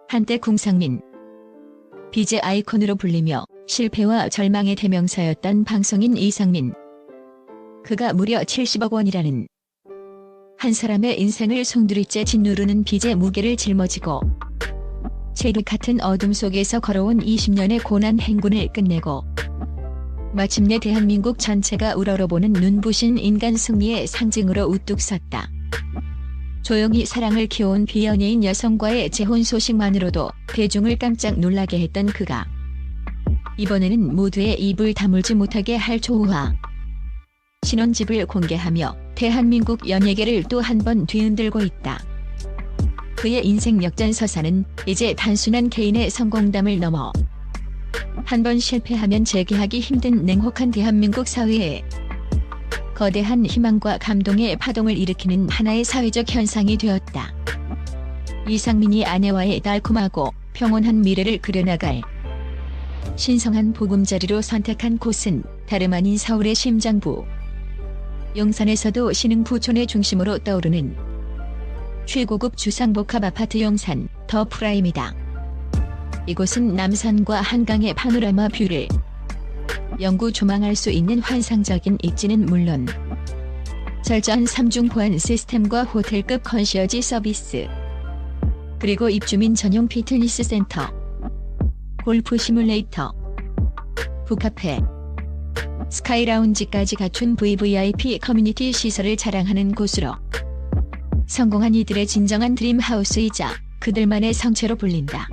한때 궁상민, BJ 아이콘으로 불리며 실패와 절망의 대명사였던 방송인 이상민. 그가 무려 70억 원이라는 한 사람의 인생을 송두리째 짓누르는 빚의 무게를 짊어지고 칠흑 같은 어둠 속에서 걸어온 20년의 고난 행군을 끝내고 마침내 대한민국 전체가 우러러보는 눈부신 인간 승리의 상징으로 우뚝 섰다. 조용히 사랑을 키워온 비연예인 여성과의 재혼 소식만으로도 대중을 깜짝 놀라게 했던 그가 이번에는 모두의 입을 다물지 못하게 할 조우와 신혼집을 공개하며 대한민국 연예계를 또 한 번 뒤흔들고 있다. 그의 인생 역전서사는 이제 단순한 개인의 성공담을 넘어 한 번 실패하면 재기하기 힘든 냉혹한 대한민국 사회에 거대한 희망과 감동의 파동을 일으키는 하나의 사회적 현상이 되었다. 이상민이 아내와의 달콤하고 평온한 미래를 그려나갈 신성한 보금자리로 선택한 곳은 다름 아닌 서울의 심장부 용산에서도 신흥부촌의 중심으로 떠오르는 최고급 주상복합 아파트 용산 더 프라임이다. 이곳은 남산과 한강의 파노라마 뷰를 영구 조망할 수 있는 환상적인 입지는 물론 철저한 3중 보안 시스템과 호텔급 컨시어지 서비스, 그리고 입주민 전용 피트니스 센터, 골프 시뮬레이터, 북카페, 스카이라운지까지 갖춘 VVIP 커뮤니티 시설을 자랑하는 곳으로 성공한 이들의 진정한 드림하우스이자 그들만의 성체로 불린다.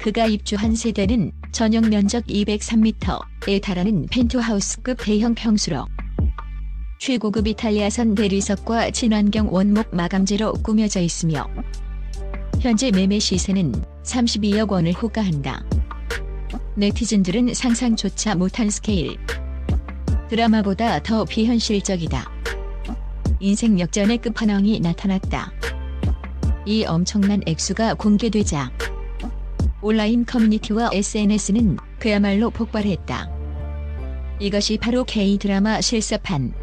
그가 입주한 세대는 전용 면적 203m에 달하는 펜트하우스급 대형 평수로 최고급 이탈리아선 대리석과 친환경 원목 마감재로 꾸며져 있으며 현재 매매 시세는 32억 원을 호가한다. 네티즌들은 상상조차 못한 스케일, 드라마보다 더 비현실적이다. 인생 역전의 끝판왕이 나타났다. 이 엄청난 액수가 공개되자 온라인 커뮤니티와 SNS는 그야말로 폭발했다. 이것이 바로 K-드라마 실사판.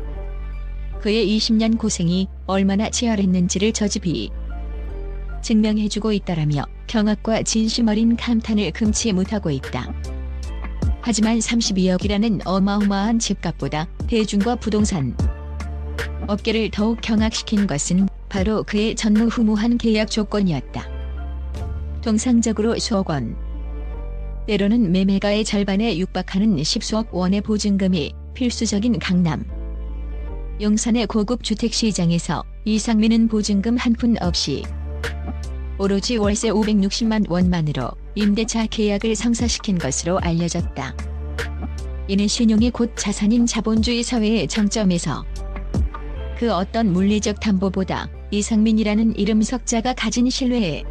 그의 20년 고생이 얼마나 치열했는지를 저집이 증명해주고 있다라며 경악과 진심 어린 감탄을 금치 못하고 있다. 하지만 32억이라는 어마어마한 집값보다 대중과 부동산 업계를 더욱 경악시킨 것은 바로 그의 전무후무한 계약 조건이었다. 통상적으로 수억 원, 때로는 매매가의 절반에 육박하는 10수억 원의 보증금이 필수적인 강남 용산의 고급 주택시장에서 이상민은 보증금 한 푼 없이 오로지 월세 560만 원만으로 임대차 계약을 성사시킨 것으로 알려졌다. 이는 신용이 곧 자산인 자본주의 사회의 정점에서 그 어떤 물리적 담보보다 이상민이라는 이름 석자가 가진 신뢰의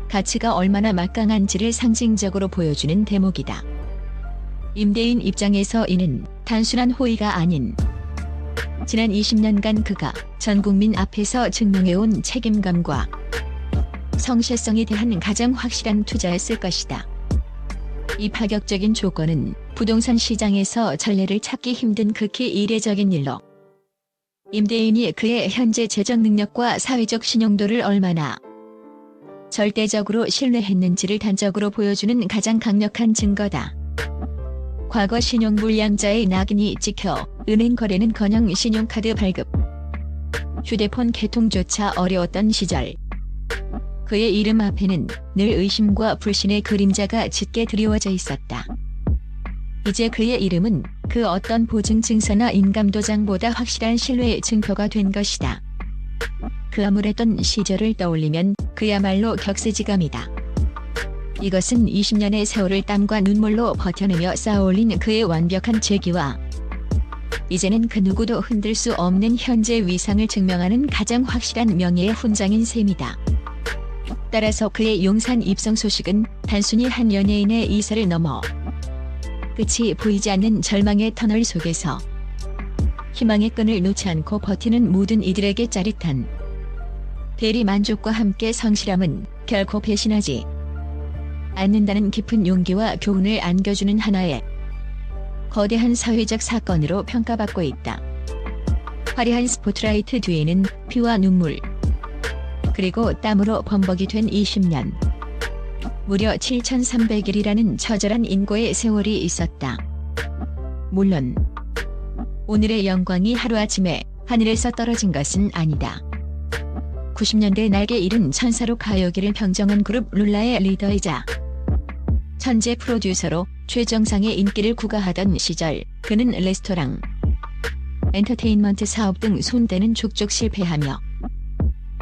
가치가 얼마나 막강한지를 상징적으로 보여주는 대목이다. 임대인 입장에서 이는 단순한 호의가 아닌 지난 20년간 그가 전 국민 앞에서 증명해온 책임감과 성실성에 대한 가장 확실한 투자였을 것이다. 이 파격적인 조건은 부동산 시장에서 전례를 찾기 힘든 극히 이례적인 일로 임대인이 그의 현재 재정 능력과 사회적 신용도를 얼마나 절대적으로 신뢰했는지를 단적으로 보여주는 가장 강력한 증거다. 과거 신용불량자의 낙인이 찍혀 은행 거래는커녕 신용카드 발급, 휴대폰 개통조차 어려웠던 시절 그의 이름 앞에는 늘 의심과 불신의 그림자가 짙게 드리워져 있었다. 이제 그의 이름은 그 어떤 보증 증서나 인감도장보다 확실한 신뢰의 증표가 된 것이다. 그 암울했던 시절을 떠올리면 그야말로 격세지감이다. 이것은 20년의 세월을 땀과 눈물로 버텨내며 쌓아올린 그의 완벽한 재기와 이제는 그 누구도 흔들 수 없는 현재 위상을 증명하는 가장 확실한 명예의 훈장인 셈이다. 따라서 그의 용산 입성 소식은 단순히 한 연예인의 이사를 넘어 끝이 보이지 않는 절망의 터널 속에서 희망의 끈을 놓지 않고 버티는 모든 이들에게 짜릿한 대리 만족과 함께 성실함은 결코 배신하지 않는다는 깊은 용기와 교훈을 안겨주는 하나의 거대한 사회적 사건으로 평가받고 있다. 화려한 스포트라이트 뒤에는 피와 눈물, 그리고 땀으로 범벅이 된 20년. 무려 7,300일이라는 처절한 인고의 세월이 있었다. 물론 오늘의 영광이 하루아침에 하늘에서 떨어진 것은 아니다. 90년대 날개 잃은 천사로 가요계를 평정한 그룹 룰라의 리더이자 천재 프로듀서로 최정상의 인기를 구가하던 시절 그는 레스토랑, 엔터테인먼트 사업 등 손대는 족족 실패하며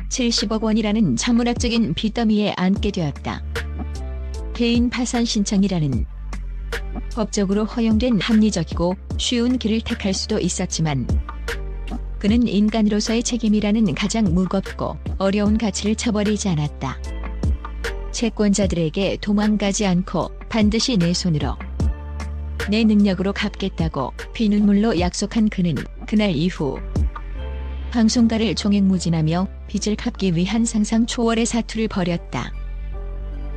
70억 원이라는 천문학적인 빚더미에 앉게 되었다. 개인 파산 신청이라는 법적으로 허용된 합리적이고 쉬운 길을 택할 수도 있었지만 그는 인간으로서의 책임이라는 가장 무겁고 어려운 가치를 쳐버리지 않았다. 채권자들에게 도망가지 않고 반드시 내 손으로 내 능력으로 갚겠다고 피눈물로 약속한 그는 그날 이후 방송가를 종횡무진하며 빚을 갚기 위한 상상 초월의 사투를 벌였다.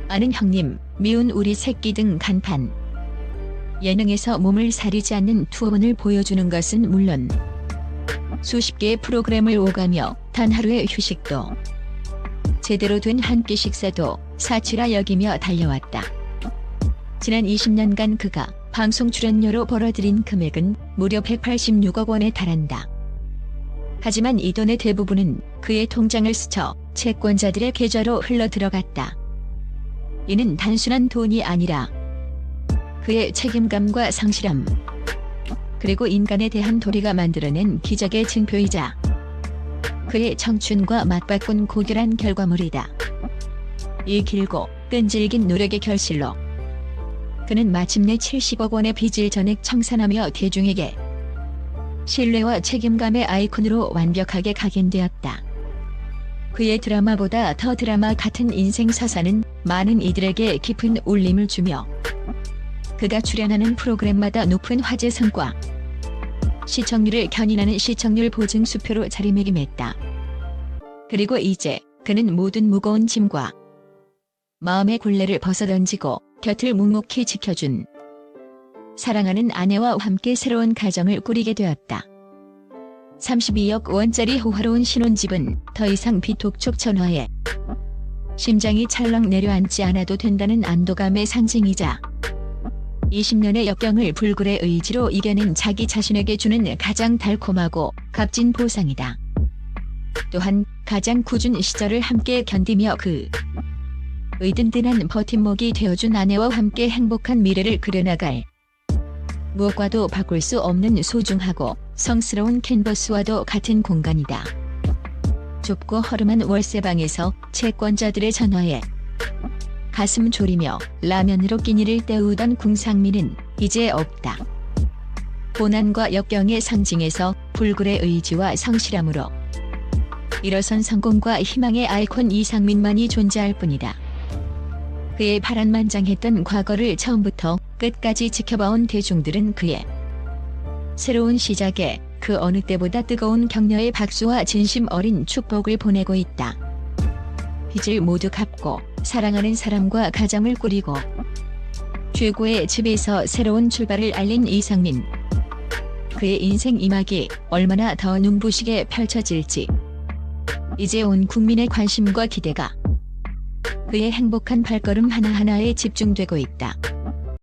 아는 형님, 미운 우리 새끼 등 간판. 예능에서 몸을 사리지 않는 투혼을 보여주는 것은 물론 수십 개의 프로그램을 오가며 단 하루의 휴식도 제대로 된 한 끼 식사도 사치라 여기며 달려왔다. 지난 20년간 그가 방송 출연료로 벌어들인 금액은 무려 186억 원에 달한다. 하지만 이 돈의 대부분은 그의 통장을 스쳐 채권자들의 계좌로 흘러들어갔다. 이는 단순한 돈이 아니라 그의 책임감과 성실함, 그리고 인간에 대한 도리가 만들어낸 기적의 증표이자 그의 청춘과 맞바꾼 고결한 결과물이다. 이 길고 끈질긴 노력의 결실로 그는 마침내 70억 원의 빚을 전액 청산하며 대중에게 신뢰와 책임감의 아이콘으로 완벽하게 각인되었다. 그의 드라마보다 더 드라마 같은 인생 서사는 많은 이들에게 깊은 울림을 주며 그가 출연하는 프로그램마다 높은 화제성과 시청률을 견인하는 시청률 보증 수표로 자리매김했다. 그리고 이제 그는 모든 무거운 짐과 마음의 굴레를 벗어던지고 곁을 묵묵히 지켜준 사랑하는 아내와 함께 새로운 가정을 꾸리게 되었다. 32억 원짜리 호화로운 신혼집은 더 이상 비톡촉 전화에 심장이 찰렁 내려앉지 않아도 된다는 안도감의 상징이자 20년의 역경을 불굴의 의지로 이겨낸 자기 자신에게 주는 가장 달콤하고 값진 보상이다. 또한 가장 굳은 시절을 함께 견디며 그 의든든한 버팀목이 되어준 아내와 함께 행복한 미래를 그려나갈 무엇과도 바꿀 수 없는 소중하고 성스러운 캔버스와도 같은 공간이다. 좁고 허름한 월세방에서 채권자들의 전화에 가슴 졸이며 라면으로 끼니를 때우던 궁상민은 이제 없다. 고난과 역경의 상징에서 불굴의 의지와 성실함으로 일어선 성공과 희망의 아이콘 이상민만이 존재할 뿐이다. 그의 파란만장했던 과거를 처음부터 끝까지 지켜봐온 대중들은 그의 새로운 시작에 그 어느 때보다 뜨거운 격려의 박수와 진심 어린 축복을 보내고 있다. 빚을 모두 갚고 사랑하는 사람과 가정을 꾸리고 최고의 집에서 새로운 출발을 알린 이상민. 그의 인생 이막이 얼마나 더 눈부시게 펼쳐질지 이제 온 국민의 관심과 기대가 그의 행복한 발걸음 하나하나에 집중되고 있다.